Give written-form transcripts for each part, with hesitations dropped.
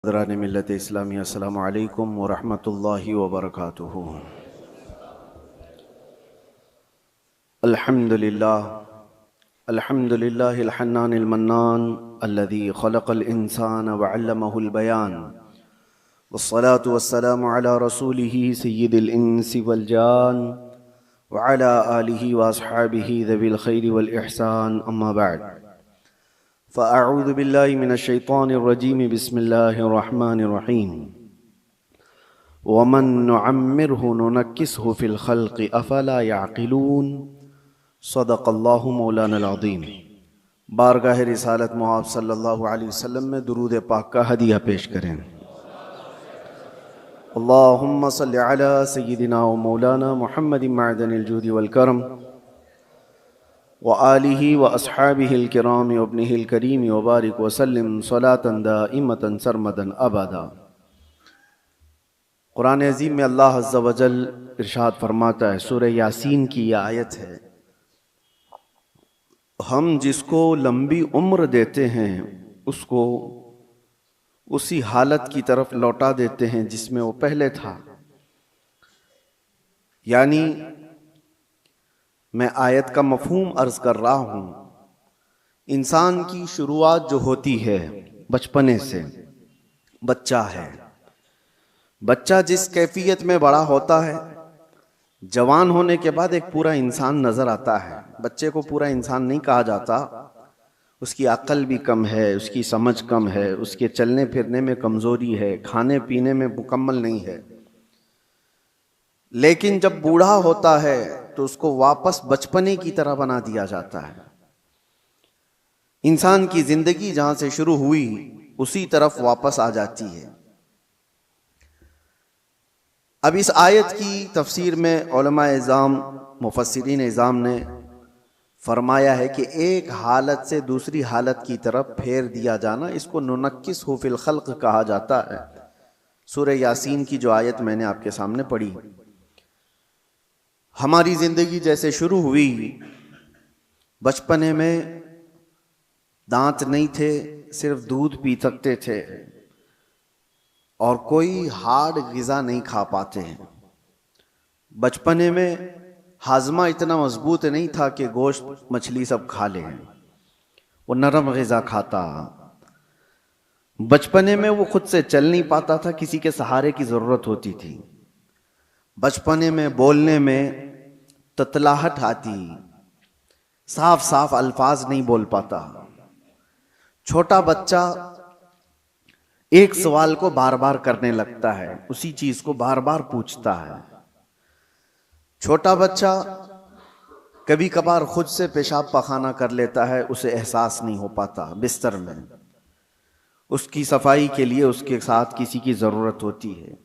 हज़रात मिल्लत इस्लामी अस्सलामु अलैकुम व रहमतुल्लाहि व बरकातुहू। अल्हम्दुलिल्लाह अल्हम्दुलिल्लाहिल हन्नानिल मन्नान अल्लज़ी खलक़ल इंसान व अल्लमहुल बयान वस्सलातु वस्सलामु अला रसूलिही सय्यिदिल इंसी वल जान व अला आलिही व अस्हाबिही ज़विल खैरि वल इहसान अम्मा बअद। फ़अऊज़ु बिल्लाहि मिनश शैतानिर रजीम बिस्मिल्लाहिर रहमानिर रहीम। वमन नुअम्मिरहु नुनक्किसहु फ़िल ख़ल्क़ि अफ़ला यअक़िलून। सदक़ल्लाहु मौलानल अज़ीम। बारगाह रिसालत मुआब सल्लल्लाहु अलैहि वसल्लम में दुरूद पाक का हदिया पेश करें। अल्लाहुम्मा सल्लि अला सय्यिदिना व मौलाना मुहम्मदिन मअदनिल जूदि वल करम व आलिही व अस्हाबिहिल किराम व इब्निहिल करीम व बारिक व सल्लिम सलातन दाइमतन सरमदन अबदा। कुरान अज़ीम में अल्लाह अज़्ज़ा व जल इरशाद फरमाता है, सूरह यासीन की यह आयत है, हम जिसको लंबी उम्र देते हैं उसको उसी हालत की तरफ लौटा देते हैं जिसमें वो पहले था। यानी मैं आयत का मफहूम अर्ज कर रहा हूं। इंसान की शुरुआत जो होती है बचपने से, बच्चा है, बच्चा जिस कैफियत में बड़ा होता है, जवान होने के बाद एक पूरा इंसान नजर आता है। बच्चे को पूरा इंसान नहीं कहा जाता, उसकी अक्ल भी कम है, उसकी समझ कम है, उसके चलने फिरने में कमजोरी है, खाने पीने में मुकम्मल नहीं है। लेकिन जब बूढ़ा होता है तो उसको वापस बचपने की तरह बना दिया जाता है। इंसान की जिंदगी जहां से शुरू हुई उसी तरफ वापस आ जाती है। अब इस आयत की तफसीर में उलमा इज़ाम, मुफस्सिरीन इज़ाम ने फरमाया है कि एक हालत से दूसरी हालत की तरफ फेर दिया जाना, इसको नुनक्किसहु फ़िल ख़ल्क़ कहा जाता है। सूरह यासीन की जो आयत मैंने आपके सामने पढ़ी, हमारी जिंदगी जैसे शुरू हुई, बचपने में दांत नहीं थे, सिर्फ दूध पी सकते थे और कोई हार्ड ग़िज़ा नहीं खा पाते हैं। बचपने में हाजमा इतना मजबूत नहीं था कि गोश्त मछली सब खा लें, वो नरम ग़िज़ा खाता। बचपने में वो खुद से चल नहीं पाता था, किसी के सहारे की ज़रूरत होती थी। बचपने में बोलने में ततलाहट आती, साफ साफ अल्फाज नहीं बोल पाता। छोटा बच्चा एक सवाल को बार बार करने लगता है, उसी चीज को बार बार पूछता है। छोटा बच्चा कभी कभार खुद से पेशाब पखाना कर लेता है, उसे एहसास नहीं हो पाता बिस्तर में। उसकी सफाई के लिए उसके साथ किसी की जरूरत होती है।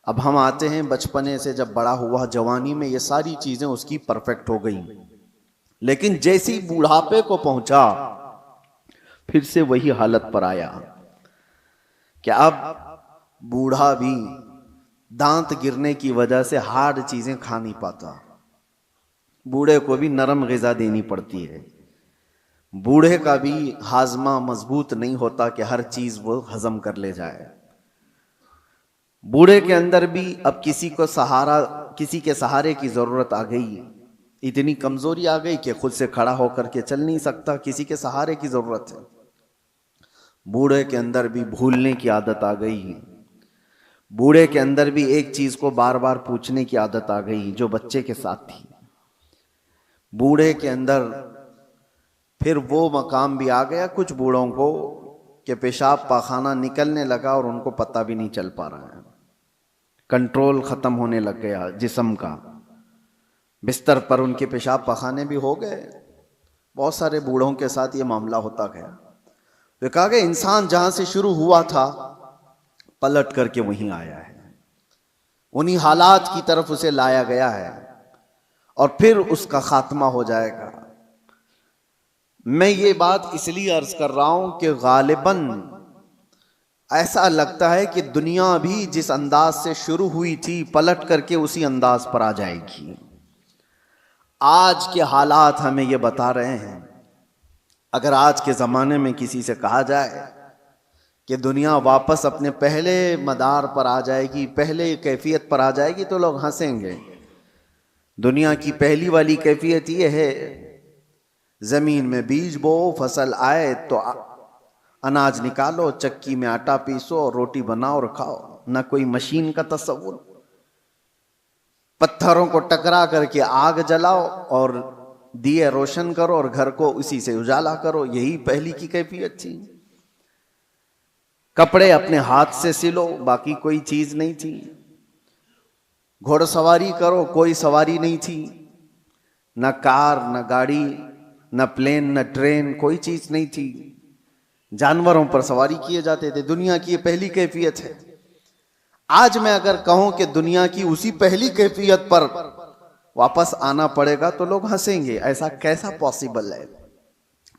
अब हम आते हैं बचपने से, जब बड़ा हुआ जवानी में ये सारी चीजें उसकी परफेक्ट हो गई, लेकिन जैसे ही बूढ़ापे को पहुंचा फिर से वही हालत पर आया कि अब बूढ़ा भी दांत गिरने की वजह से हार्ड चीजें खा नहीं पाता। बूढ़े को भी नरम ग़िज़ा देनी पड़ती है। बूढ़े का भी हाजमा मजबूत नहीं होता कि हर चीज वो हजम कर ले जाए। बूढ़े के अंदर भी अब किसी के सहारे की जरूरत आ गई। इतनी कमजोरी आ गई कि खुद से खड़ा होकर के चल नहीं सकता, किसी के सहारे की जरूरत है। बूढ़े के अंदर भी भूलने की आदत आ गई। बूढ़े के अंदर भी एक चीज को बार बार पूछने की आदत आ गई जो बच्चे के साथ थी। बूढ़े के अंदर फिर वो मकाम भी आ गया कुछ बूढ़ों को कि पेशाब पाखाना निकलने लगा और उनको पता भी नहीं चल पा रहा है। कंट्रोल खत्म होने लग गया जिस्म का। बिस्तर पर उनके पेशाब पखाने भी हो गए। बहुत सारे बूढ़ों के साथ ये मामला होता गया। वे कहा गया इंसान जहां से शुरू हुआ था पलट करके वहीं आया है, उन्हीं हालात की तरफ उसे लाया गया है और फिर उसका खात्मा हो जाएगा। मैं ये बात इसलिए अर्ज कर रहा हूं कि गालिबन ऐसा लगता है कि दुनिया भी जिस अंदाज से शुरू हुई थी पलट करके उसी अंदाज पर आ जाएगी। आज के हालात हमें ये बता रहे हैं। अगर आज के जमाने में किसी से कहा जाए कि दुनिया वापस अपने पहले मदार पर आ जाएगी, पहले कैफियत पर आ जाएगी तो लोग हंसेंगे। दुनिया की पहली वाली कैफियत ये है, जमीन में बीज बो, फसल आए तो अनाज निकालो, चक्की में आटा पीसो और रोटी बनाओ और खाओ। ना कोई मशीन का तस्वुर, पत्थरों को टकरा करके आग जलाओ और दिए रोशन करो और घर को उसी से उजाला करो, यही पहली की कैफियत थी। कपड़े अपने हाथ से सिलो, बाकी कोई चीज नहीं थी। घोड़सवारी करो, कोई सवारी नहीं थी, न कार न गाड़ी न प्लेन न ट्रेन, कोई चीज नहीं थी। जानवरों पर सवारी किए जाते थे। दुनिया की ये पहली कैफियत है। आज मैं अगर कहूं कि दुनिया की उसी पहली कैफियत पर वापस आना पड़ेगा तो लोग हंसेंगे, ऐसा कैसा पॉसिबल है,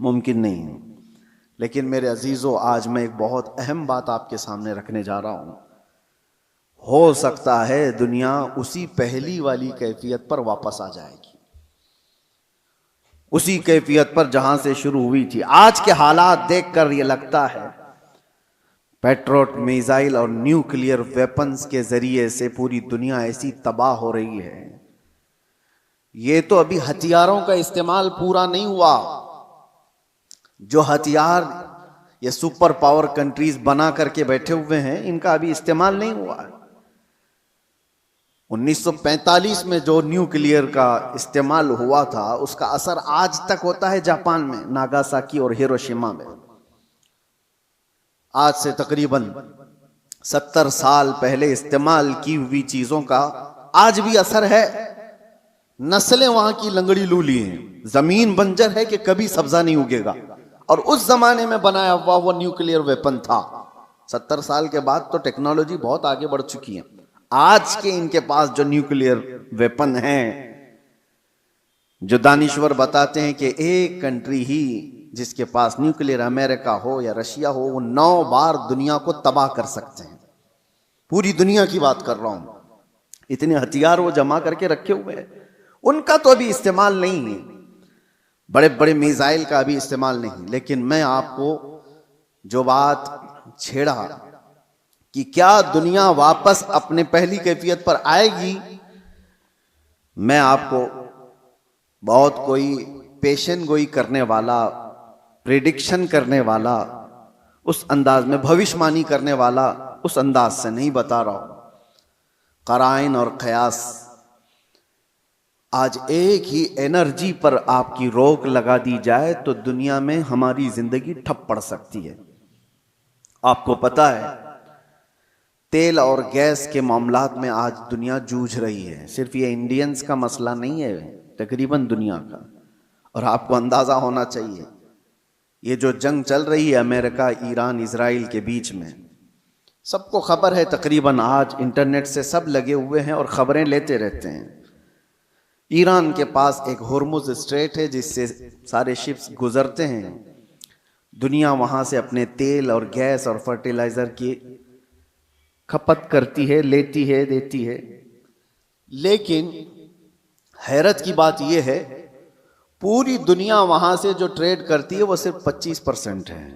मुमकिन नहीं है। लेकिन मेरे अजीजों, आज मैं एक बहुत अहम बात आपके सामने रखने जा रहा हूं। हो सकता है दुनिया उसी पहली वाली कैफियत पर वापस आ जाएगी, उसी कैफियत पर जहां से शुरू हुई थी। आज के हालात देखकर यह लगता है पेट्रोल, मिसाइल और न्यूक्लियर वेपन्स के जरिए से पूरी दुनिया ऐसी तबाह हो रही है। ये तो अभी हथियारों का इस्तेमाल पूरा नहीं हुआ। जो हथियार ये सुपर पावर कंट्रीज बना करके बैठे हुए हैं, इनका अभी इस्तेमाल नहीं हुआ। 1945 में जो न्यूक्लियर का इस्तेमाल हुआ था, उसका असर आज तक होता है जापान में, नागासाकी और हिरोशिमा में। आज से तकरीबन 70 साल पहले इस्तेमाल की हुई चीजों का आज भी असर है। नस्लें वहां की लंगड़ी लूली हैं, जमीन बंजर है कि कभी सब्जा नहीं उगेगा, और उस जमाने में बनाया हुआ वो न्यूक्लियर वेपन था। 70 साल के बाद तो टेक्नोलॉजी बहुत आगे बढ़ चुकी है। आज के इनके पास जो न्यूक्लियर वेपन है, जो दानिश्वर बताते हैं कि एक कंट्री ही जिसके पास न्यूक्लियर, अमेरिका हो या रशिया हो, वो 9 बार दुनिया को तबाह कर सकते हैं। पूरी दुनिया की बात कर रहा हूं। इतने हथियार वो जमा करके रखे हुए हैं। उनका तो अभी इस्तेमाल नहीं है, बड़े बड़े मिसाइल का अभी इस्तेमाल नहीं। लेकिन मैं आपको जो बात छेड़ा कि क्या दुनिया वापस अपने पहली कैफियत पर आएगी, मैं आपको बहुत कोई पेशन गोई करने वाला, प्रेडिक्शन करने वाला, उस अंदाज में भविष्यवाणी करने वाला उस अंदाज से नहीं बता रहा हूं। कराइन और कयास, आज एक ही एनर्जी पर आपकी रोक लगा दी जाए तो दुनिया में हमारी जिंदगी ठप पड़ सकती है। आपको पता है तेल और गैस के मामलात में आज दुनिया जूझ रही है। सिर्फ ये इंडियंस का मसला नहीं है, तकरीबन दुनिया का। और आपको अंदाजा होना चाहिए, ये जो जंग चल रही है अमेरिका, ईरान, इजराइल के बीच में, सबको खबर है। तकरीबन आज इंटरनेट से सब लगे हुए हैं और खबरें लेते रहते हैं। ईरान के पास एक हुर्मुज स्ट्रेट है जिससे सारे शिप्स गुजरते हैं। दुनिया वहां से अपने तेल और गैस और फर्टिलाइजर की खपत करती है, लेती है, देती है। लेकिन हैरत की बात यह है, पूरी दुनिया वहां से जो ट्रेड करती है वो सिर्फ 25% है,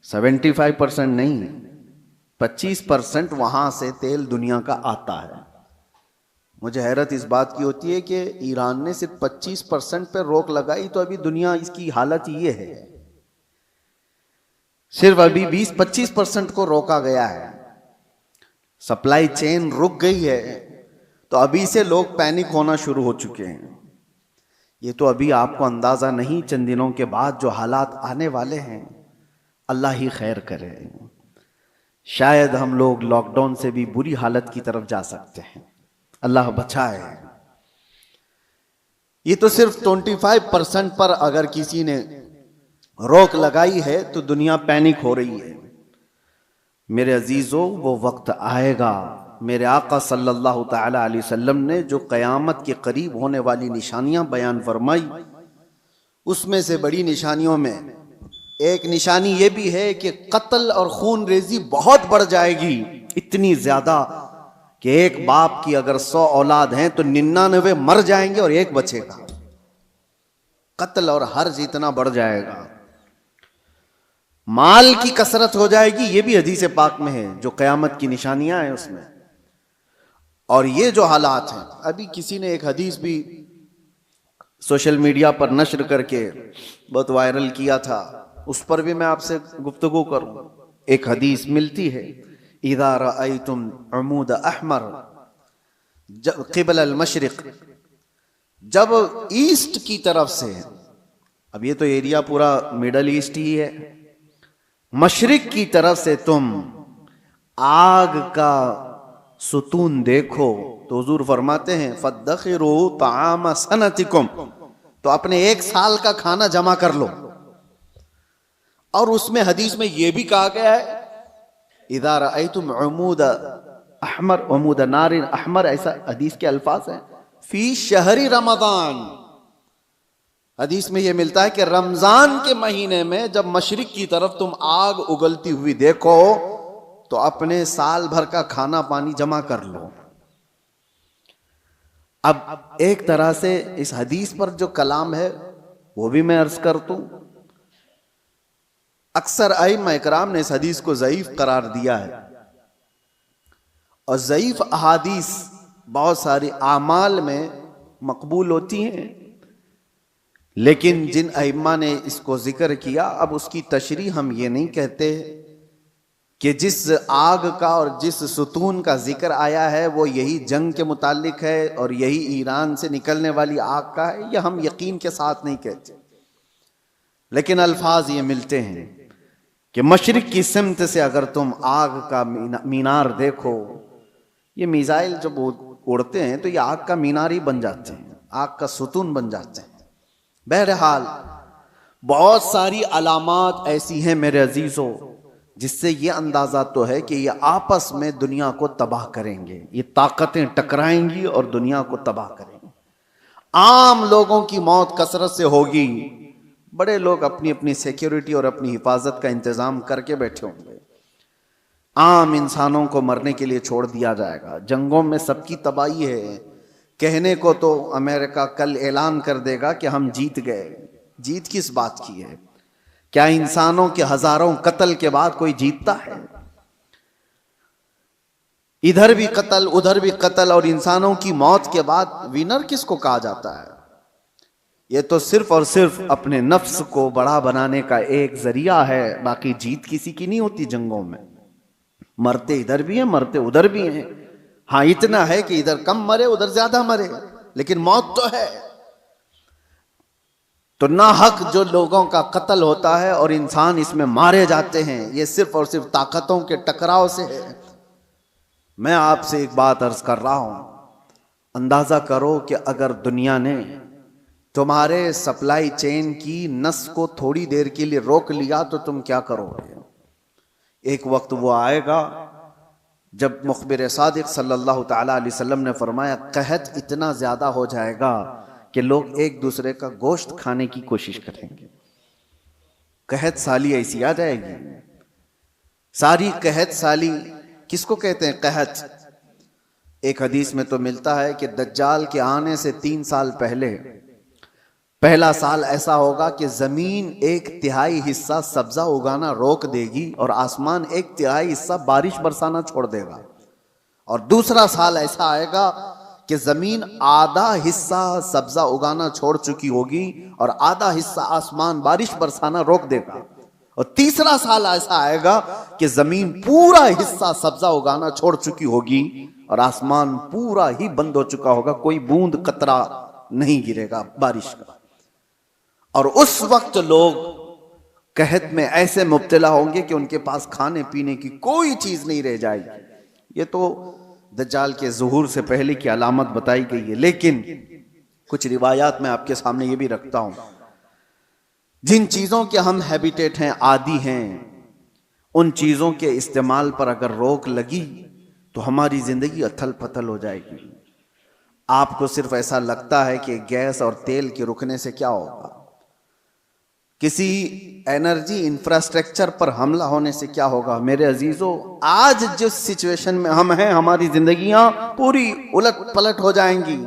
75% नहीं, 25% वहां से तेल दुनिया का आता है। मुझे हैरत इस बात की होती है कि ईरान ने सिर्फ 25% पर रोक लगाई तो अभी दुनिया इसकी हालत ये है। सिर्फ अभी 20-25% को रोका गया है, सप्लाई चेन रुक गई है, तो अभी से लोग पैनिक होना शुरू हो चुके हैं। ये तो अभी आपको अंदाजा नहीं, चंद दिनों के बाद जो हालात आने वाले हैं, अल्लाह ही खैर करे। शायद हम लोग लॉकडाउन से भी बुरी हालत की तरफ जा सकते हैं, अल्लाह बचाए। ये तो सिर्फ 25% पर अगर किसी ने रोक लगाई है तो दुनिया पैनिक हो रही है। मेरे अजीजों, वो वक्त आएगा, मेरे आका सल्लल्लाहु ताला अलैहि वसल्लम ने जो क़यामत के करीब होने वाली निशानियां बयान फरमाई, उसमें से बड़ी निशानियों में एक निशानी ये भी है कि कत्ल और खून रेजी बहुत बढ़ जाएगी। इतनी ज्यादा कि एक बाप की अगर 100 औलाद हैं तो 99 मर जाएंगे और एक बचेगा। कत्ल और हर्ज इतना बढ़ जाएगा। माल की कसरत हो जाएगी, ये भी हदीस पाक में है, जो क़यामत की निशानियां हैं उसमें। और ये जो हालात हैं, अभी किसी ने एक हदीस भी सोशल मीडिया पर नश्र करके बहुत वायरल किया था, उस पर भी मैं आपसे गुफ्तगू करूं। एक हदीस मिलती है, इज़ा रअयतुम अमूद अहमर क़िबल अल मशरिक़, जब ईस्ट की तरफ से, अब ये तो एरिया पूरा मिडल ईस्ट ही है, मशरिक की तरफ से तुम आग का सुतून देखो तो हुजूर फरमाते हैं फद्दखिरू ताम सनतिकुम, तो अपने एक साल का खाना जमा कर लो। और उसमें हदीस में यह भी कहा गया है, इज़ा रअयतुम उमूद अहमर उमूद नारिन अहमर, ऐसा हदीस के अल्फाज हैं, फी शहरी रमजान। हदीस में यह मिलता है कि रमजान के महीने में जब मशरिक की तरफ तुम आग उगलती हुई देखो तो अपने साल भर का खाना पानी जमा कर लो। अब एक तरह से इस हदीस पर जो कलाम है वो भी मैं अर्ज कर दूं, अक्सर अइम्मा इकराम ने इस हदीस को ज़ईफ करार दिया है, और ज़ईफ अहादीस बहुत सारी आमाल में मकबूल होती हैं, लेकिन जिन अइम्मा ने इसको जिक्र किया, अब उसकी तशरीह हम ये नहीं कहते कि जिस आग का और जिस सुतून का जिक्र आया है वो यही जंग के मुतालिक है और यही ईरान से निकलने वाली आग का है, यह हम यकीन के साथ नहीं कहते, लेकिन अल्फाज ये मिलते हैं कि मशरिक की सिमत से अगर तुम आग का मीनार देखो, ये मिसाइल जब उड़ते हैं तो ये आग का मीनार ही बन जाते हैं, आग का सुतून बन जाते हैं। बहरहाल बहुत सारी अलामात ऐसी हैं मेरे अजीजों, जिससे ये अंदाजा तो है कि ये आपस में दुनिया को तबाह करेंगे, ये ताकतें टकराएंगी और दुनिया को तबाह करेंगी। आम लोगों की मौत कसरत से होगी, बड़े लोग अपनी अपनी सिक्योरिटी और अपनी हिफाजत का इंतजाम करके बैठे होंगे, आम इंसानों को मरने के लिए छोड़ दिया जाएगा। जंगों में सबकी तबाही है, कहने को तो अमेरिका कल ऐलान कर देगा कि हम जीत गए, जीत किस बात की है? क्या इंसानों के हजारों कत्ल के बाद कोई जीतता है? इधर भी कत्ल उधर भी कत्ल, और इंसानों की मौत के बाद विनर किसको कहा जाता है? यह तो सिर्फ और सिर्फ अपने नफ्स को बड़ा बनाने का एक जरिया है, बाकी जीत किसी की नहीं होती जंगों में। मरते इधर भी हैं, मरते उधर भी हैं। हाँ, इतना है कि इधर कम मरे उधर ज्यादा मरे, लेकिन मौत तो है। तो ना हक जो लोगों का कत्ल होता है और इंसान इसमें मारे जाते हैं, ये सिर्फ और सिर्फ ताकतों के टकराव से है। मैं आपसे एक बात अर्ज कर रहा हूं, अंदाजा करो कि अगर दुनिया ने तुम्हारे सप्लाई चेन की नस को थोड़ी देर के लिए रोक लिया तो तुम क्या करोगे? एक वक्त वो आएगा जब मुखबिर सादिक सल्लल्लाहु तआला अलैहि वसल्लम ने फरमाया, कहत इतना ज्यादा हो जाएगा कि लोग एक दूसरे का गोश्त खाने की कोशिश करेंगे। कहत साली ऐसी आ जाएगी, सारी कहत साली। किसको कहते हैं कहत? एक हदीस में तो मिलता है कि दज्जाल के आने से 3 साल पहले पहला साल ऐसा होगा कि जमीन 1/3 हिस्सा सब्जा उगाना रोक देगी और आसमान 1/3 हिस्सा बारिश बरसाना छोड़ देगा। और दूसरा साल ऐसा आएगा कि जमीन आधा हिस्सा सब्जा उगाना छोड़ चुकी होगी और आधा हिस्सा आसमान बारिश बरसाना रोक देगा। और तीसरा साल ऐसा आएगा कि जमीन पूरा हिस्सा सब्जा उगाना छोड़ चुकी होगी और आसमान पूरा ही बंद हो चुका होगा, कोई बूंद कतरा नहीं गिरेगा बारिश का। और उस वक्त लोग कहत में ऐसे मुब्तला होंगे कि उनके पास खाने पीने की कोई चीज नहीं रह जाएगी। ये तो दज्जाल के ज़ुहूर से पहले की अलामत बताई गई है, लेकिन कुछ रिवायात मैं आपके सामने ये भी रखता हूं। जिन चीजों के हम हैबिटेट हैं, आदी हैं, उन चीजों के इस्तेमाल पर अगर रोक लगी तो हमारी जिंदगी अथल पथल हो जाएगी। आपको सिर्फ ऐसा लगता है कि गैस और तेल के रुकने से क्या होगा, किसी एनर्जी इंफ्रास्ट्रक्चर पर हमला होने से क्या होगा? मेरे अजीजों, आज जिस सिचुएशन में हम हैं, हमारी जिंदगियां पूरी उलट पलट हो जाएंगी।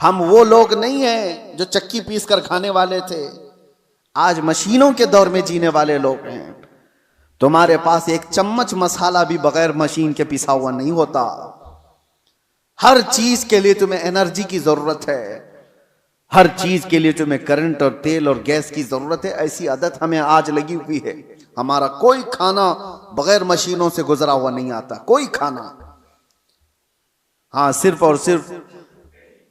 हम वो लोग नहीं हैं जो चक्की पीस कर खाने वाले थे। आज मशीनों के दौर में जीने वाले लोग हैं। तुम्हारे पास एक चम्मच मसाला भी बगैर मशीन के पिसा हुआ नहीं होता। हर चीज के लिए तुम्हें एनर्जी की जरूरत है, हर चीज के लिए तुम्हें करंट और तेल और गैस की जरूरत है। ऐसी आदत हमें आज लगी हुई है। हमारा कोई खाना बगैर मशीनों से गुजरा हुआ नहीं आता, कोई खाना। हाँ, सिर्फ और सिर्फ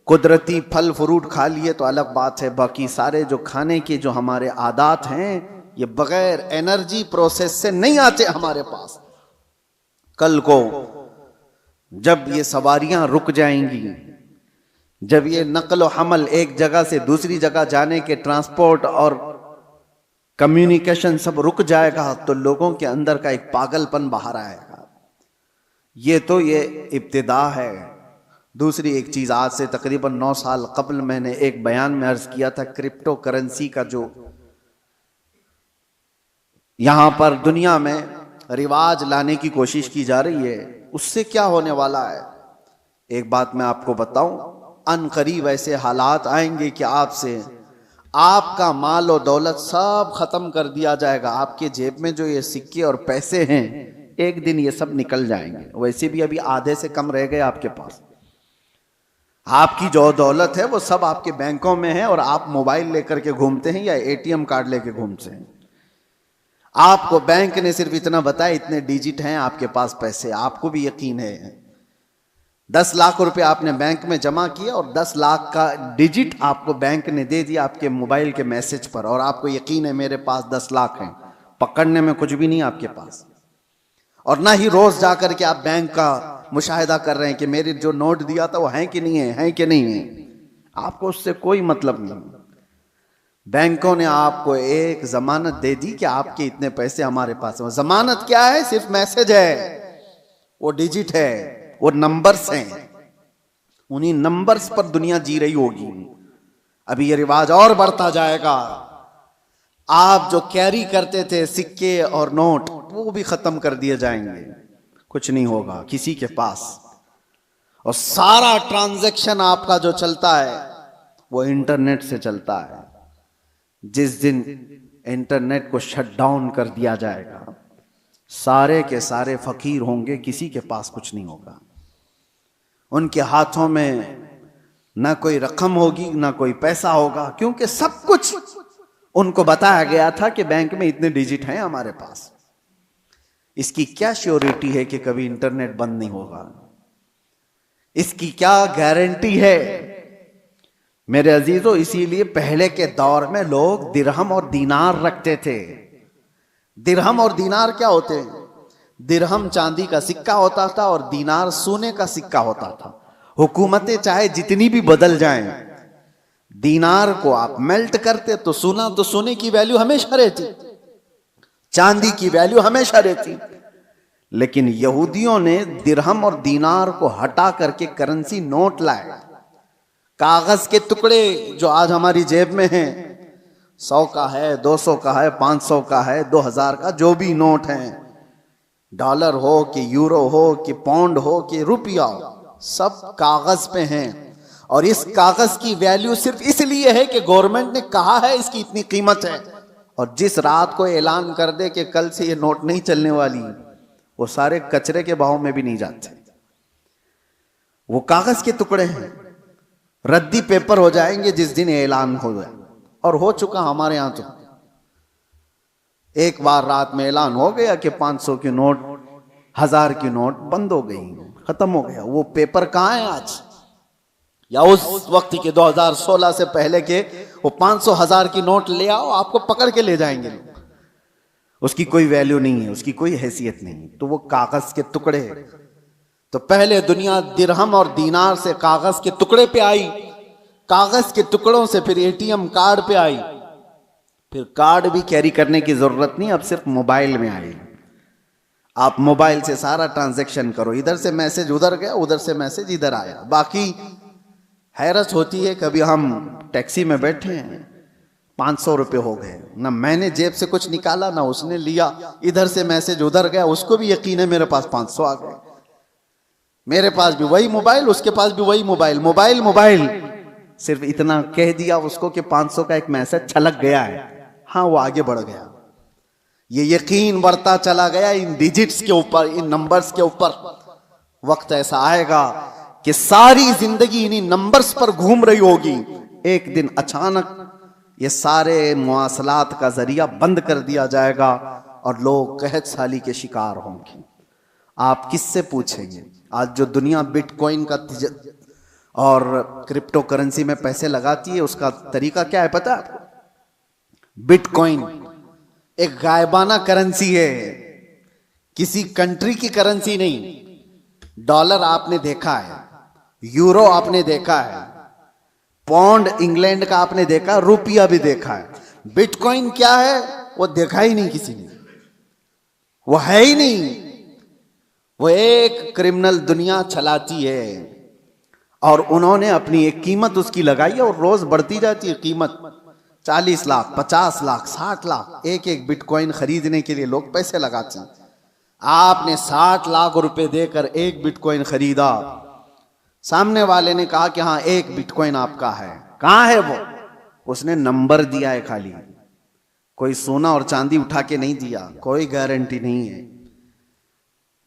कुदरती फल फ्रूट खा लिए तो अलग बात है, बाकी सारे जो खाने के जो हमारे आदात हैं ये बगैर एनर्जी प्रोसेस से नहीं आते हमारे पास। कल को जब ये सवारियां रुक जाएंगी, जब ये नकल हमल एक जगह से दूसरी जगह जाने के ट्रांसपोर्ट और कम्युनिकेशन सब रुक जाएगा, तो लोगों के अंदर का एक पागलपन बाहर आएगा। ये इब्तिदा है। दूसरी एक चीज, आज से तकरीबन 9 साल कबल मैंने एक बयान में अर्ज किया था, क्रिप्टो करेंसी का जो यहां पर दुनिया में रिवाज लाने की कोशिश की जा रही है, उससे क्या होने वाला है। एक बात मैं आपको बताऊं, अनकरीब ऐसे हालात आएंगे कि आपसे आपका माल और दौलत सब खत्म कर दिया जाएगा। आपके जेब में जो ये सिक्के और पैसे हैं, एक दिन ये सब निकल जाएंगे। वैसे भी अभी आधे से कम रह गए आपके पास। आपकी जो दौलत है वो सब आपके बैंकों में है और आप मोबाइल लेकर के घूमते हैं या एटीएम कार्ड लेके घूमते हैं। आपको बैंक ने सिर्फ इतना बताया, इतने डिजिट हैं आपके पास पैसे। आपको भी यकीन है 10 लाख रुपए आपने बैंक में जमा किए और 10 लाख का डिजिट आपको बैंक ने दे दिया आपके मोबाइल के मैसेज पर, और आपको यकीन है मेरे पास 10 लाख हैं। पकड़ने में कुछ भी नहीं आपके पास, और ना ही रोज जाकर के आप बैंक का मुशाहिदा कर रहे हैं कि मेरे जो नोट दिया था वो है कि नहीं है कि नहीं है। आपको उससे कोई मतलब नहीं। बैंकों ने आपको एक जमानत दे दी कि आपके इतने पैसे हमारे पास हैं। जमानत क्या है? सिर्फ मैसेज है, वो डिजिट है, वो नंबर्स हैं। उन्हीं नंबर्स पर दुनिया जी रही होगी। अभी ये रिवाज और बढ़ता जाएगा। आप जो कैरी करते थे सिक्के और नोट, वो भी खत्म कर दिए जाएंगे। कुछ नहीं होगा किसी के पास, और सारा ट्रांजैक्शन आपका जो चलता है वो इंटरनेट से चलता है। जिस दिन इंटरनेट को शट डाउन कर दिया जाएगा, सारे के सारे फकीर होंगे, किसी के पास कुछ नहीं होगा। उनके हाथों में ना कोई रकम होगी ना कोई पैसा होगा, क्योंकि सब कुछ उनको बताया गया था कि बैंक में इतने डिजिट हैं हमारे पास। इसकी क्या श्योरिटी है कि कभी इंटरनेट बंद नहीं होगा? इसकी क्या गारंटी है? मेरे अजीजों, इसीलिए पहले के दौर में लोग दिरहम और दीनार रखते थे। दिरहम और दीनार क्या होते हैं? दिरहम चांदी का सिक्का होता था और दीनार सोने का सिक्का होता था। हुकूमतें चाहे जितनी भी बदल जाएं, दीनार को आप मेल्ट करते तो सोने की वैल्यू हमेशा रहती, चांदी की वैल्यू हमेशा रहती। लेकिन यहूदियों ने दिरहम और दीनार को हटा करके करेंसी नोट लाए। कागज के टुकड़े जो आज हमारी जेब में हैं, 100 का है, 200 का है, 500 का है, 2000 का, जो भी नोट हैं, डॉलर हो कि यूरो हो कि पाउंड हो कि रुपया हो, सब कागज पे हैं। और इस कागज की वैल्यू सिर्फ इसलिए है कि गवर्नमेंट ने कहा है इसकी इतनी कीमत है। और जिस रात को ऐलान कर दे कि कल से ये नोट नहीं चलने वाली, वो सारे कचरे के भाव में भी नहीं जाते। वो कागज के टुकड़े हैं, रद्दी पेपर हो जाएंगे जिस दिन ऐलान हो जाए। और हो चुका हमारे यहां। तो एक बार रात में ऐलान हो गया कि 500 की नोट, 1000 की नोट बंद हो गई, खत्म हो गया। वो पेपर कहां है आज? या उस वक्त के 2016 से पहले के वो 500 1000 की नोट ले आओ, आपको पकड़ के ले जाएंगे लोग। उसकी कोई वैल्यू नहीं है, उसकी कोई हैसियत नहीं। तो वो कागज के टुकड़े। तो पहले दुनिया दिरहम और दीनार से कागज के टुकड़े पे आई, कागज के टुकड़ों से फिर एटीएम कार्ड पे आई, फिर कार्ड भी कैरी करने की जरूरत नहीं, अब सिर्फ मोबाइल में आई। आप मोबाइल से सारा ट्रांजैक्शन करो, इधर से मैसेज उधर गया, उधर से मैसेज इधर आया। बाकी हैरत होती है, कभी हम टैक्सी में बैठे हैं, 500 रुपये हो गए, ना मैंने जेब से कुछ निकाला ना उसने लिया, इधर से मैसेज उधर गया, उसको भी यकीन है मेरे पास 500 आ गए। मेरे पास भी वही मोबाइल, उसके पास भी वही मोबाइल, मोबाइल सिर्फ इतना कह दिया उसको कि 500 का एक मैसेज छलक गया है, हाँ वो आगे बढ़ गया, ये यकीन बढ़ता चला गया इन डिजिट्स के ऊपर, इन नंबर्स के ऊपर। वक्त ऐसा आएगा कि सारी जिंदगी इन्हीं नंबर्स पर घूम रही होगी, एक दिन अचानक ये सारे मुआसलात का जरिया बंद कर दिया जाएगा और लोग कहत साली के शिकार होंगे। आप किससे पूछेंगे? आज जो दुनिया बिटकॉइन का और क्रिप्टो करेंसी में पैसे लगाती है, उसका तरीका क्या है पता है आपको? बिटकॉइन एक गायबाना करेंसी है, किसी कंट्री की करेंसी नहीं। डॉलर आपने देखा है, यूरो आपने देखा है, पाउंड इंग्लैंड का आपने देखा, रुपया भी देखा है। बिटकॉइन क्या है वो देखा ही नहीं किसी ने, वो है ही नहीं। वो एक क्रिमिनल दुनिया चलाती है और उन्होंने अपनी एक कीमत उसकी लगाई है और रोज बढ़ती जाती है कीमत। 40 लाख, 50 लाख, 60 लाख एक एक बिटकॉइन खरीदने के लिए लोग पैसे लगाते हैं। आपने 60 लाख रुपए देकर एक बिटकॉइन खरीदा, सामने वाले ने कहा कि हाँ एक बिटकॉइन आपका है। कहाँ है वो? उसने नंबर दिया है खाली, कोई सोना और चांदी उठा के नहीं दिया, कोई गारंटी नहीं है।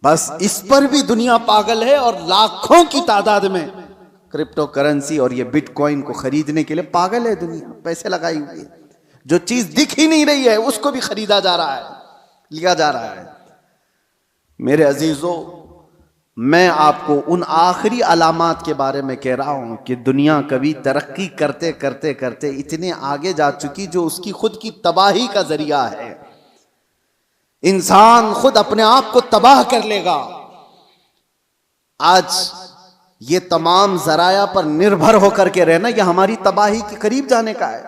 बस इस पर भी दुनिया पागल है और लाखों की तादाद में क्रिप्टो करेंसी और ये बिटकॉइन को खरीदने के लिए पागल है दुनिया, पैसे लगाई हुई है। जो चीज दिख ही नहीं रही है उसको भी खरीदा जा रहा है, लिया जा रहा है। मेरे अजीजों, मैं आपको उन आखिरी अलामात के बारे में कह रहा हूं कि दुनिया कभी तरक्की करते करते करते इतने आगे जा चुकी जो उसकी खुद की तबाही का जरिया है। इंसान खुद अपने आप को तबाह कर लेगा। आज ये तमाम जराया पर निर्भर होकर के रहना, यह हमारी तबाही के करीब जाने का है।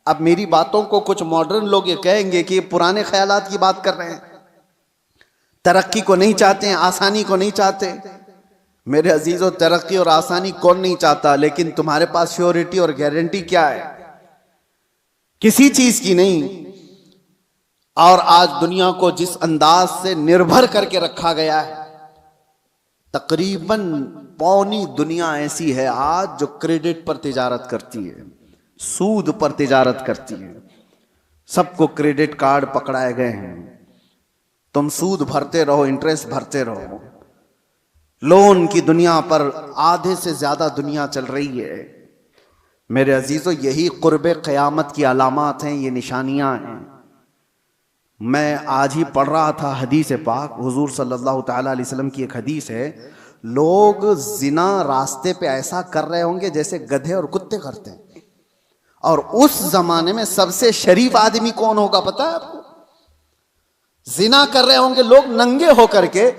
अब मेरी बातों को कुछ मॉडर्न लोग ये कहेंगे कि ये पुराने ख्यालात की बात कर रहे हैं, तरक्की को नहीं चाहते हैं, आसानी को नहीं चाहते। मेरे अजीजों, तरक्की और आसानी कौन नहीं चाहता, लेकिन तुम्हारे पास श्योरिटी और गारंटी क्या है? किसी चीज की नहीं। और आज दुनिया को जिस अंदाज से निर्भर करके रखा गया है, तकरीबन पौनी दुनिया ऐसी है आज जो क्रेडिट पर तिजारत करती है, सूद पर तिजारत करती है। सबको क्रेडिट कार्ड पकड़ाए गए हैं, तुम सूद भरते रहो, इंटरेस्ट भरते रहो। लोन की दुनिया पर आधे से ज्यादा दुनिया चल रही है। मेरे अजीजों, यही कुर्बे क़यामत की अलामात हैं, ये निशानियां हैं। मैं आज ही पढ़ रहा था हदीस पाक, हुजूर सल्लल्लाहु ताला अलैहि वसल्लम की एक हदीस है, लोग जिना रास्ते पे ऐसा कर रहे होंगे जैसे गधे और कुत्ते करते हैं। और उस जमाने में सबसे शरीफ आदमी कौन होगा पता है आपको? जिना कर रहे होंगे लोग नंगे होकर के,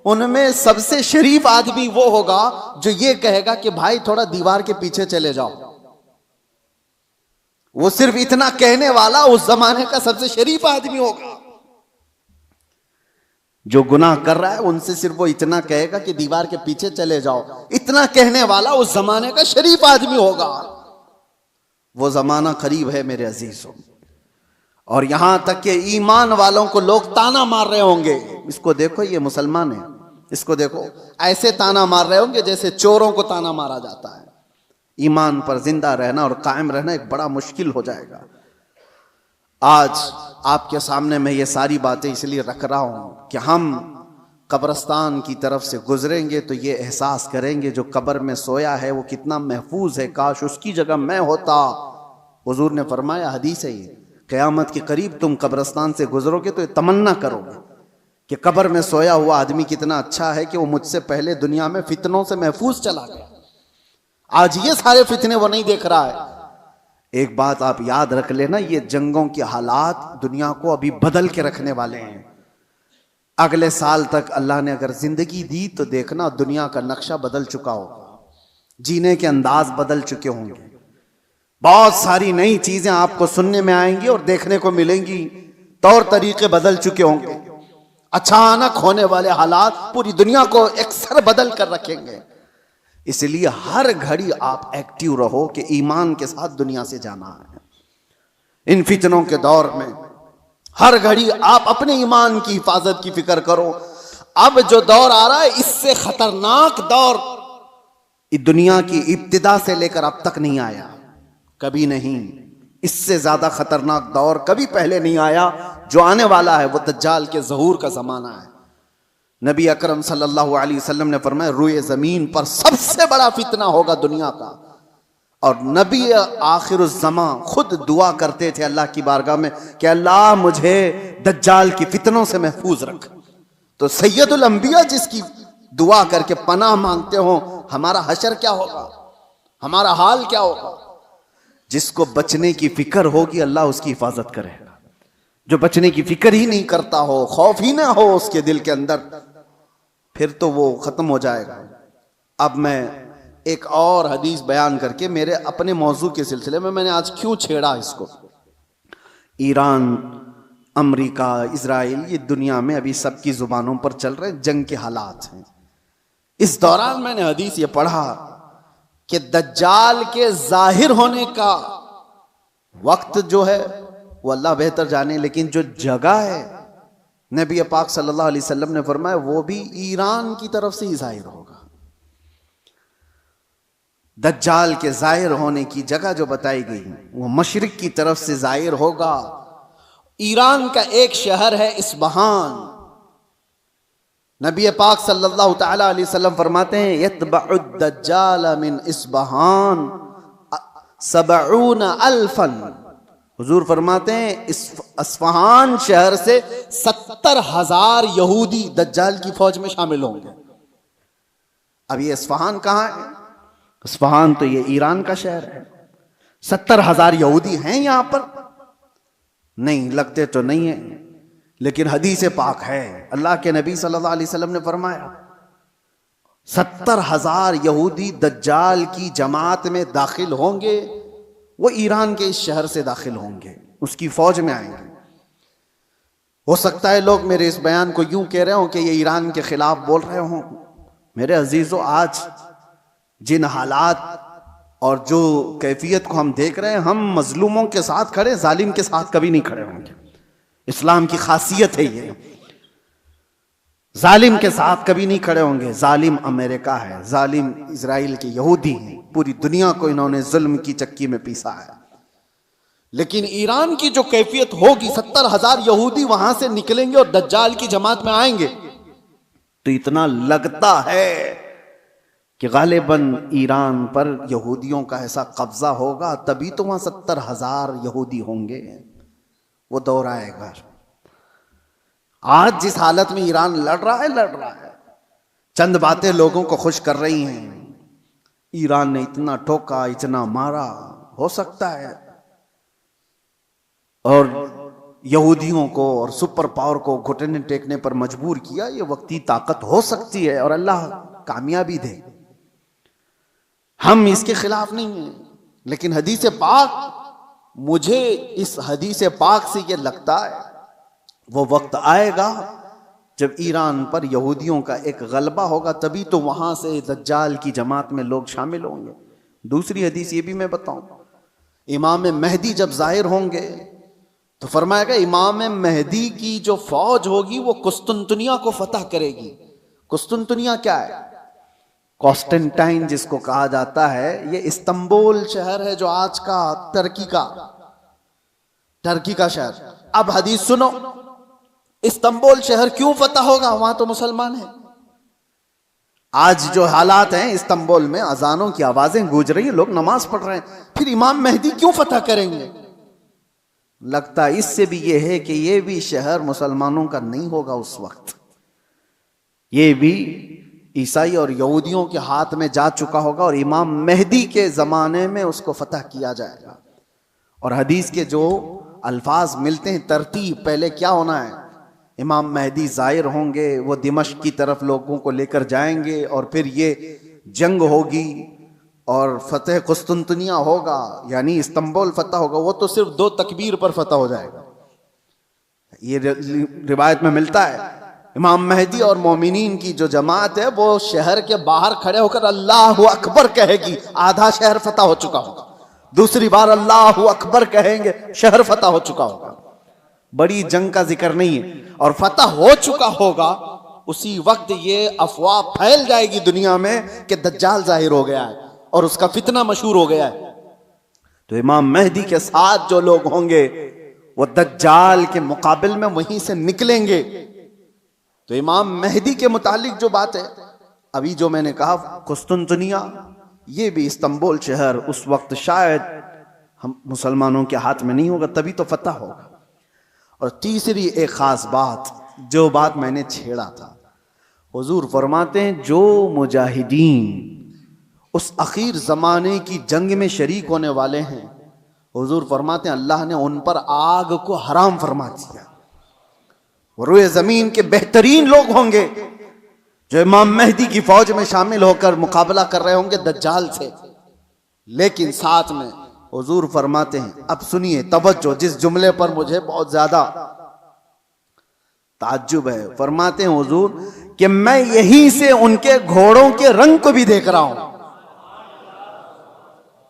उनमें सबसे शरीफ आदमी वो होगा जो ये कहेगा कि भाई थोड़ा दीवार के पीछे चले जाओ। वो सिर्फ इतना कहने वाला उस जमाने का सबसे शरीफ आदमी होगा। जो गुनाह कर रहा है उनसे सिर्फ वो इतना कहेगा कि दीवार के पीछे चले जाओ, इतना कहने वाला उस जमाने का शरीफ आदमी होगा। वो जमाना करीब है मेरे अजीजों। और यहां तक कि ईमान वालों को लोग ताना मार रहे होंगे, इसको देखो ये मुसलमान है, इसको देखो, ऐसे ताना मार रहे होंगे जैसे चोरों को ताना मारा जाता है। ईमान पर जिंदा रहना और कायम रहना एक बड़ा मुश्किल हो जाएगा। आज आपके सामने मैं ये सारी बातें इसलिए रख रहा हूं कि हम कब्रस्तान की तरफ से गुजरेंगे तो ये एहसास करेंगे जो कब्र में सोया है वो कितना महफूज है, काश उसकी जगह मैं होता। हुजूर ने फरमाया, हदीस है ये, क़यामत के करीब तुम कब्रस्तान से गुजरोगे तो ये तमन्ना करोगे कि कब्र में सोया हुआ आदमी कितना अच्छा है कि वो मुझसे पहले दुनिया में फितनों से महफूज चला गया। आज ये सारे फितने वो नहीं देख रहा है। एक बात आप याद रख लेना, ये जंगों के हालात दुनिया को अभी बदल के रखने वाले हैं। अगले साल तक अल्लाह ने अगर जिंदगी दी तो देखना दुनिया का नक्शा बदल चुका होगा, जीने के अंदाज बदल चुके होंगे, बहुत सारी नई चीजें आपको सुनने में आएंगी और देखने को मिलेंगी, तौर तरीके बदल चुके होंगे। अचानक होने वाले हालात पूरी दुनिया को एकसर बदल कर रखेंगे। इसलिए हर घड़ी आप एक्टिव रहो कि ईमान के साथ दुनिया से जाना है। इन फितनों के दौर में हर घड़ी आप अपने ईमान की हिफाजत की फिक्र करो। अब जो दौर आ रहा है इससे खतरनाक दौर दुनिया की इब्तिदा से लेकर अब तक नहीं आया, कभी नहीं। इससे ज्यादा खतरनाक दौर कभी पहले नहीं आया। जो आने वाला है वो दज्जाल के ज़हूर का जमाना है। नबी अकरम सल्लल्लाहु अलैहि वसल्लम ने फरमाया, रुए जमीन पर सबसे बड़ा फितना होगा दुनिया का। और नबी आखिरुज़्ज़मा खुद दुआ करते थे अल्लाह की बारगाह में कि अल्लाह मुझे दज्जाल की फितनों से महफूज रख। तो सैयदुल अंबिया जिसकी दुआ करके पनाह मांगते हो, हमारा हशर क्या होगा, हमारा हाल क्या होगा। जिसको बचने की फिक्र होगी अल्लाह उसकी हिफाजत करेगा। जो बचने की फिक्र ही नहीं करता हो, खौफ ही ना हो उसके दिल के अंदर, फिर तो वो खत्म हो जाएगा। अब मैं एक और हदीस बयान करके मेरे अपने मौजू के सिलसिले में, मैंने आज क्यों छेड़ा इसको, ईरान, अमेरिका, इजराइल, ये दुनिया में अभी सबकी जुबानों पर चल रहे जंग के हालात हैं। इस दौरान मैंने हदीस ये पढ़ा कि दज्जाल के जाहिर होने का वक्त जो है वो अल्लाह बेहतर जाने, लेकिन जो जगह है नबी पाक सल्लल्लाहु अलैहि वसल्लम ने फरमाया वो भी ईरान की तरफ से ही जाहिर होगा। दज्जाल के जाहिर होने की जगह जो बताई गई वो मशरिक की तरफ से जाहिर होगा। ईरान का एक शहर है इस्फहान। नबी पाक सल्लल्लाहु तआला अलैहि वसल्लम फरमाते हैं, यतबउ दज्जाल मिन इस्फहान 70 अल्फन। हुजूर फरमाते हैं इस्फहान शहर से 70,000 यहूदी दज्जाल की फौज में शामिल होंगे। अब ये इस्फहान कहां है? इस्फहान तो ये ईरान का शहर है। 70,000 यहूदी हैं यहां पर? नहीं, लगते तो नहीं है, लेकिन हदीस पाक है। अल्लाह के नबी सल्लल्लाहु अलैहि वसल्लम ने फरमाया 70,000 यहूदी दज्जाल की जमात में दाखिल होंगे। वो ईरान के इस शहर से दाखिल होंगे, उसकी फौज में आएंगे। हो सकता है लोग मेरे इस बयान को यूं कह रहे हो कि ये ईरान के खिलाफ बोल रहे हो। मेरे अजीजों, आज जिन हालात और जो कैफियत को हम देख रहे हैं, हम मजलूमों के साथ खड़े, जालिम के साथ कभी नहीं खड़े होंगे। इस्लाम की खासियत है ये, जालिम के साथ कभी नहीं खड़े होंगे। जालिम अमेरिका है, जालिम इजराइल के यहूदी हैं, पूरी दुनिया को इन्होंने जुल्म की चक्की में पीसा है। लेकिन ईरान की जो कैफियत होगी, 70,000 यहूदी वहां से निकलेंगे और दज्जाल की जमात में आएंगे, तो इतना लगता है कि गालिबन ईरान पर यहूदियों का ऐसा कब्जा होगा, तभी तो वहां 70,000 यहूदी होंगे। वो दौर आएगा। आज जिस हालत में ईरान लड़ रहा है, चंद बातें लोगों को खुश कर रही हैं। ईरान ने इतना ठोका, इतना मारा, हो सकता है, और यहूदियों को और सुपर पावर को घुटने टेकने पर मजबूर किया। ये वक्ती ताकत हो सकती है और अल्लाह कामयाबी दे, हम इसके खिलाफ नहीं हैं। लेकिन हदीस पाक, मुझे इस हदीस पाक से ये लगता है वो वक्त आएगा जब ईरान पर यहूदियों का एक गलबा होगा, तभी तो वहां से दज्जाल की जमात में लोग शामिल होंगे। दूसरी हदीस ये भी मैं बताऊं, इमाम मेहदी जब जाहिर होंगे तो फरमाएगा इमाम मेहदी की जो फौज होगी वो कुस्तुनतुनिया को फतह करेगी। कुस्तुनतुनिया क्या है? कॉन्स्टेंटाइन जिसको कहा जाता है, ये इस्तांबुल शहर है जो आज का टर्की का शहर। अब हदीस सुनो, इस्तांबुल शहर क्यों फतह होगा? वहां तो मुसलमान हैं। आज जो हालात हैं इस्तांबुल में, अजानों की आवाजें गूंज रही हैं, लोग नमाज पढ़ रहे हैं, फिर इमाम मेहदी क्यों फतह करेंगे? लगता इससे भी यह है कि यह भी शहर मुसलमानों का नहीं होगा उस वक्त, ये भी ईसाई और यहूदियों के हाथ में जा चुका होगा और इमाम मेहदी के ज़माने में उसको फतह किया जाएगा। और हदीस के जो अल्फाज मिलते हैं, तरतीब, पहले क्या होना है, इमाम मेहदी ज़ाहिर होंगे, वो दिमश्क की तरफ लोगों को लेकर जाएंगे और फिर ये जंग होगी और फतेह कुस्तुनतुनिया होगा, यानी इस्तांबुल फतह होगा। वो तो सिर्फ 2 तकबीर पर फतह हो जाएगा, ये रिवायत में मिलता है। इमाम मेहदी और मोमिनीन की जो जमात है वो शहर के बाहर खड़े होकर अल्लाहु अकबर कहेगी, आधा शहर फतह हो चुका होगा। दूसरी बार अल्लाहु अकबर कहेंगे, शहर फतह हो चुका होगा। बड़ी जंग का जिक्र नहीं है, और फतह हो चुका होगा उसी वक्त ये अफवाह फैल जाएगी दुनिया में कि दज्जाल जाहिर हो गया है और उसका फितना मशहूर हो गया है। तो इमाम मेहदी के साथ जो लोग होंगे वो दज्जाल के मुकाबिल में वहीं से निकलेंगे। तो इमाम मेहदी के मुतालिक जो बात है, अभी जो मैंने कहा कुस्तुनतनिया, ये भी इस्तांबुल शहर उस वक्त शायद हम मुसलमानों के हाथ में नहीं होगा, तभी तो फतह होगा। और तीसरी एक खास बात, जो बात मैंने छेड़ा था, हुजूर फरमाते हैं जो मुजाहिदीन उस आखिर जमाने की जंग में शरीक होने वाले हैं, हुजूर फरमाते हैं अल्लाह ने उन पर आग को हराम फरमा दिया। रुए जमीन के बेहतरीन लोग होंगे जो इमाम मेहदी की फौज में शामिल होकर मुकाबला कर रहे होंगे दज्जाल से। लेकिन साथ में हुजूर फरमाते हैं, अब सुनिए तवज्जो, जिस जुमले पर मुझे बहुत ज्यादा ताज्जुब है, फरमाते हैं हुजूर कि मैं यहीं से उनके घोड़ों के रंग को भी देख रहा हूं।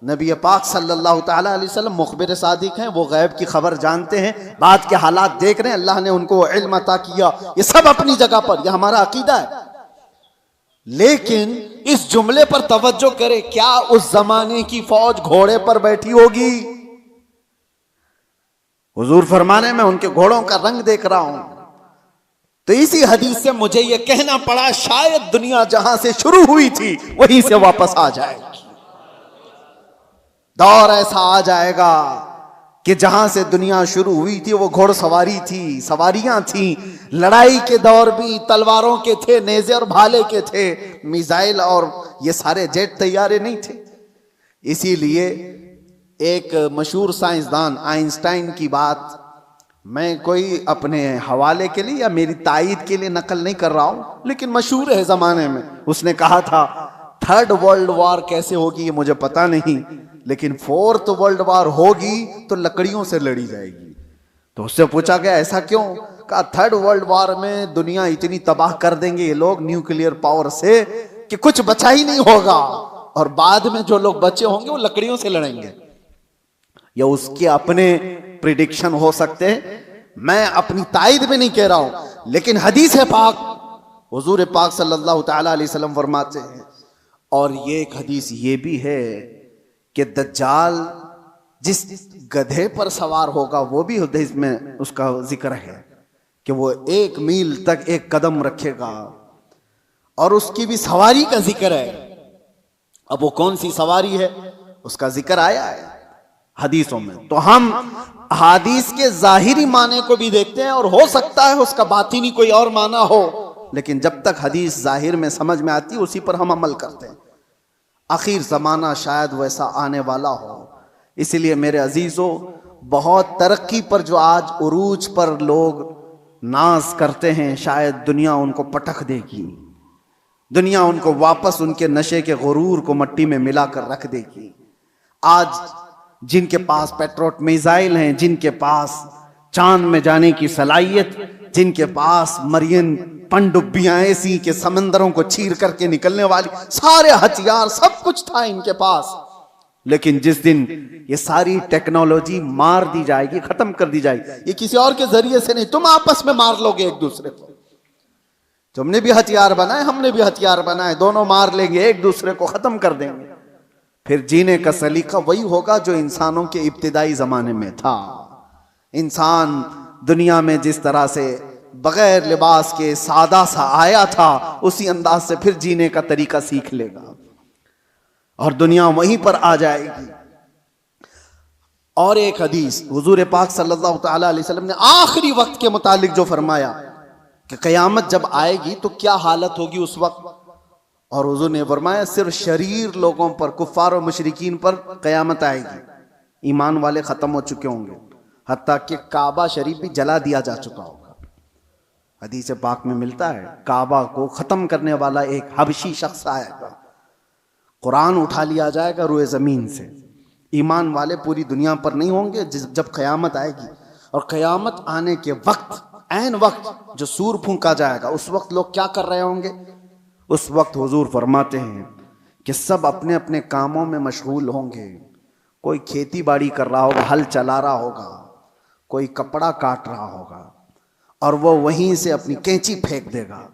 नबी पाक सल्लल्लाहु ताला अलैहि वसल्लम मुखबिर सादिक हैं, वो गैब की खबर जानते हैं, बाद के हालात देख रहे हैं, अल्लाह ने उनको इल्म अता किया। ये सब अपनी जगह पर, यह हमारा अकीदा है। लेकिन इस जुमले पर तवज्जो करें, क्या उस जमाने की फौज घोड़े पर बैठी होगी? हुजूर फरमाने में उनके घोड़ों का रंग देख रहा हूं। तो इसी हदीस से मुझे यह कहना पड़ा, शायद दुनिया जहां से शुरू हुई थी वहीं से वापस आ जाएगी। दौर ऐसा आ जाएगा कि जहां से दुनिया शुरू हुई थी वो घोड़सवारी थी, सवारियां थी, लड़ाई के दौर भी तलवारों के थे, नेज़े और भाले के थे, मिसाइल और ये सारे जेट तैयारे नहीं थे। इसीलिए एक मशहूर साइंसदान आइंस्टाइन की बात मैं कोई अपने हवाले के लिए या मेरी तायीद के लिए नकल नहीं कर रहा हूं, लेकिन मशहूर है जमाने में। उसने कहा था थर्ड वर्ल्ड वॉर कैसे होगी ये मुझे पता नहीं, लेकिन फोर्थ वर्ल्ड वॉर होगी तो लकड़ियों से लड़ी जाएगी। तो उससे पूछा गया ऐसा क्यों? कहा थर्ड वर्ल्ड वॉर में दुनिया इतनी तबाह कर देंगे ये लोग न्यूक्लियर पावर से कि कुछ बचा ही नहीं होगा, और बाद में जो लोग बचे होंगे वो लकड़ियों से लड़ेंगे। या उसके अपने प्रिडिक्शन हो सकते हैं, मैं अपनी तायद में नहीं कह रहा हूं, लेकिन हदीस है पाक, हुजूर पाक सल्लल्लाहु ताला अलैहि वसल्लम फरमाते हैं। और ये एक हदीस ये भी है कि दज्जाल जिस गधे पर सवार होगा, वो भी हदीस में उसका जिक्र है कि वो 1 मील तक एक कदम रखेगा, और उसकी भी सवारी का जिक्र है। अब वो कौन सी सवारी है उसका जिक्र आया है हदीसों में। तो हम हदीस के जाहिरी माने को भी देखते हैं, और हो सकता है उसका बातिनी कोई और माना हो, लेकिन जब तक हदीस जाहिर में समझ में आती है उसी पर हम अमल करते हैं। आखिर जमाना शायद वैसा आने वाला हो। इसलिए मेरे अजीजों, बहुत तरक्की पर जो आज उरूज पर लोग नाज करते हैं, शायद दुनिया उनको पटक देगी, दुनिया उनको वापस उनके नशे के गुरूर को मट्टी में मिलाकर रख देगी। आज जिनके पास पेट्रोट मिसाइल हैं, जिनके पास चांद में जाने की सलाहियत, जिनके पास मरियन पनडुब्बियां ऐसी के समंदरों को चीर करके निकलने वाली सारे हथियार, सब कुछ था इनके पास, लेकिन जिस दिन ये सारी टेक्नोलॉजी मार दी जाएगी, खत्म कर दी जाएगी, ये किसी और के जरिए से नहीं, तुम आपस में मार लोगे एक दूसरे को। तुमने भी हथियार बनाए, हमने भी हथियार बनाए, दोनों मार लेंगे, एक दूसरे को खत्म कर देंगे। फिर जीने का सलीका वही होगा जो इंसानों के इब्तिदाई जमाने में था। इंसान दुनिया में जिस तरह से बगैर लिबास के सादा सा आया था, उसी अंदाज से फिर जीने का तरीका सीख लेगा और दुनिया वहीं पर आ जाएगी। और एक हदीस हुजूर पाक सल्लल्लाहु ताला अलैहि वसल्लम ने आखिरी वक्त के मुतालिक जो फरमाया कि क़यामत जब आएगी तो क्या हालत होगी उस वक्त, और हुजूर ने फरमाया सिर्फ शरीर लोगों पर, कुफ्फार और मुशरिकीन पर क़यामत आएगी, ईमान वाले खत्म हो चुके होंगे, हत्ता कि काबा शरीफ भी जला दिया जा चुका होगा। हदीस पाक में मिलता है काबा को खत्म करने वाला एक हबशी शख्स आएगा, कुरान उठा लिया जाएगा रुए जमीन से। ईमान वाले पूरी दुनिया पर नहीं होंगे जब क़यामत आएगी, और क़यामत आने के वक्त, ऐन वक्त जो सूर फूंका जाएगा, उस वक्त लोग क्या कर रहे होंगे? उस वक्त हुजूर फरमाते हैं कि सब अपने अपने कामों में मशगूल होंगे। कोई खेती बाड़ी कर रहा होगा, हल चला रहा होगा, कोई कपड़ा काट रहा होगा, और वो वहीं से अपनी कैंची फेंक देगा,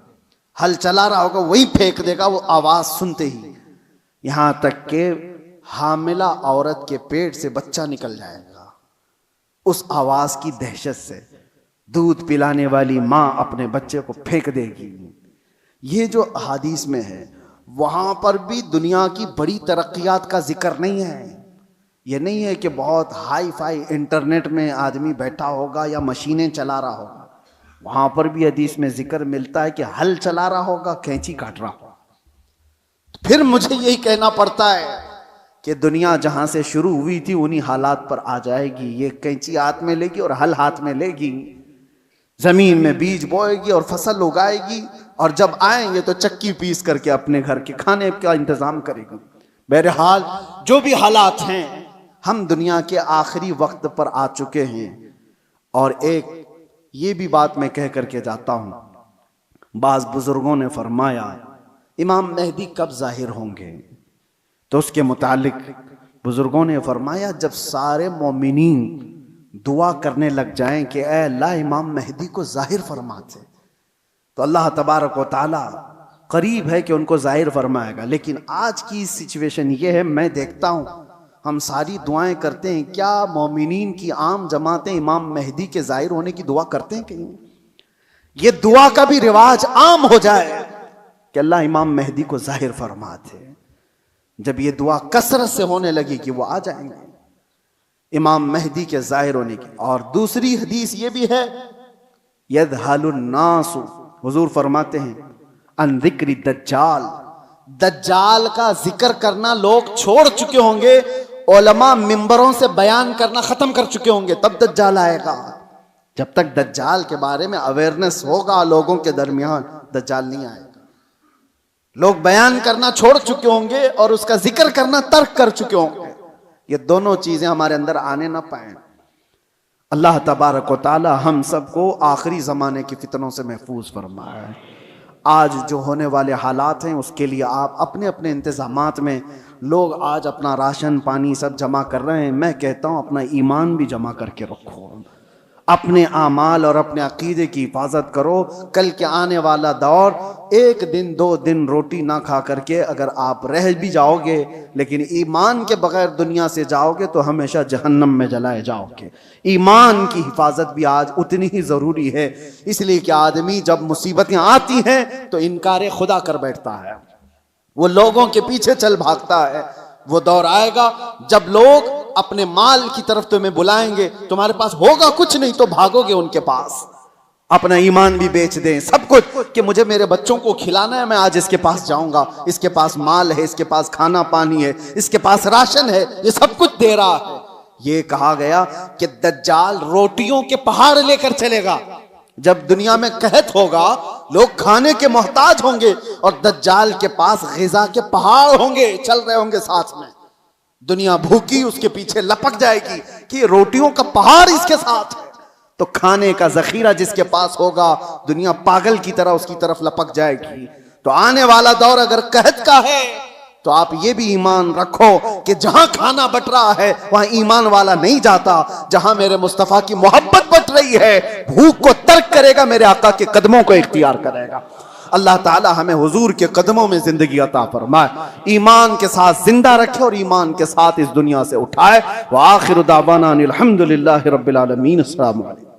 हल चला रहा होगा वहीं फेंक देगा, वो आवाज सुनते ही, यहां तक के हामिला औरत के पेट से बच्चा निकल जाएगा। उस आवाज की दहशत से दूध पिलाने वाली मां अपने बच्चे को फेंक देगी। ये जो हदीस में है, वहां पर भी दुनिया की बड़ी तरक्कियात का जिक्र नहीं है। ये नहीं है कि बहुत हाई फाई इंटरनेट में आदमी बैठा होगा या मशीनें चला रहा होगा। वहां पर भी हदीस में जिक्र मिलता है कि हल चला रहा होगा, कैंची काट रहा होगा। फिर मुझे यही कहना पड़ता है कि दुनिया जहां से शुरू हुई थी उन्हीं हालात पर आ जाएगी। ये कैंची हाथ में लेगी और हल हाथ में लेगी, जमीन में बीज बोएगी और फसल उगाएगी, और जब आएंगे तो चक्की पीस करके अपने घर के खाने का इंतजाम करेगी। बहरहाल जो भी हालात हैं, हम दुनिया के आखिरी वक्त पर आ चुके हैं। और एक ये भी बात मैं कह करके जाता हूं, बाज बुजुर्गों ने फरमाया इमाम मेहदी कब जाहिर होंगे, तो उसके मुतालिक बुजुर्गों ने फरमाया जब सारे मोमिनीन दुआ करने लग जाएं कि ऐ अल्लाह इमाम मेहदी को जाहिर फरमाते, तो अल्लाह तबारक व तआला करीब है कि उनको जाहिर फरमाएगा। लेकिन आज की सिचुएशन ये है, मैं देखता हूं हम सारी दुआएं करते हैं, क्या मोमिनीन की आम जमातें इमाम मेहदी के जाहिर होने की दुआ करते हैं? कहीं ये दुआ का भी रिवाज आम हो जाए कि अल्लाह इमाम मेहदी को जाहिर फरमाते। जब ये दुआ कसरत से होने लगी कि वो आ जाएंगे इमाम मेहदी के जाहिर होने की। और दूसरी हदीस ये भी है, यदहलुन नासु, हुजूर फरमाते हैं अन जिक्री दज्जाल, दज्जाल का जिक्र करना लोग छोड़ चुके होंगे, उलमा मिंबरों से बयान करना खत्म कर चुके होंगे, तब दज्जाल आएगा। जब तक दज्जाल के बारे में अवेयरनेस होगा लोगों के दरमियान, दज्जाल नहीं आएगा। लोग बयान करना छोड़ चुके होंगे और उसका जिक्र करना तर्क कर चुके होंगे। ये दोनों चीजें हमारे अंदर आने ना पाए। अल्लाह तबारक व तआला हम सबको आखिरी जमाने की फितनों से महफूज फरमाए। आज जो होने वाले हालात हैं उसके लिए आप अपने अपने इंतजामात में, लोग आज अपना राशन पानी सब जमा कर रहे हैं, मैं कहता हूँ अपना ईमान भी जमा करके रखो, अपने आमाल और अपने अकीदे की हिफाजत करो। कल के आने वाला दौर, एक दिन दो दिन रोटी ना खा करके अगर आप रह भी जाओगे, लेकिन ईमान के बगैर दुनिया से जाओगे तो हमेशा जहन्नम में जलाए जाओगे। ईमान की हिफाजत भी आज उतनी ही जरूरी है, इसलिए कि आदमी जब मुसीबतें आती हैं तो इनकार खुदा कर बैठता है, वो लोगों के पीछे चल भागता है। वो दौर आएगा जब लोग अपने माल की तरफ तुम्हें बुलाएंगे, तुम्हारे पास होगा कुछ नहीं तो भागोगे उनके पास, अपना ईमान भी बेच दें, सब कुछ, कि मुझे मेरे बच्चों को खिलाना है, मैं आज इसके पास जाऊंगा, इसके पास माल है, इसके पास खाना पानी है, इसके पास राशन है, ये सब कुछ दे रहा है। ये कहा गया कि दज्जाल रोटियों के पहाड़ लेकर चलेगा। जब दुनिया में कहत होगा, लोग खाने के मोहताज होंगे और दज्जाल के पास ग़िज़ा के पहाड़ होंगे, चल रहे होंगे साथ में। दुनिया भूखी उसके पीछे लपक जाएगी कि रोटियों का पहाड़ इसके साथ है, तो खाने का जखीरा जिसके पास होगा दुनिया पागल की तरह उसकी तरफ लपक जाएगी। तो आने वाला दौर अगर कहत का है तो आप ये भी ईमान रखो कि जहां खाना बट रहा है वहां ईमान वाला नहीं जाता। जहां मेरे मुस्तफा की मोहब्बत बट रही है, भूख को तर्क करेगा, मेरे आका के कदमों को इख्तियार करेगा। अल्लाह ताला हमें हुजूर के कदमों में जिंदगी अता फरमाए, ईमान के साथ जिंदा रखे और ईमान के साथ इस दुनिया से उठाए। व आखिर दावाना अनिल हम्दुलिल्लाहि रब्बिल आलमीन। अस्सलामु अलैकुम।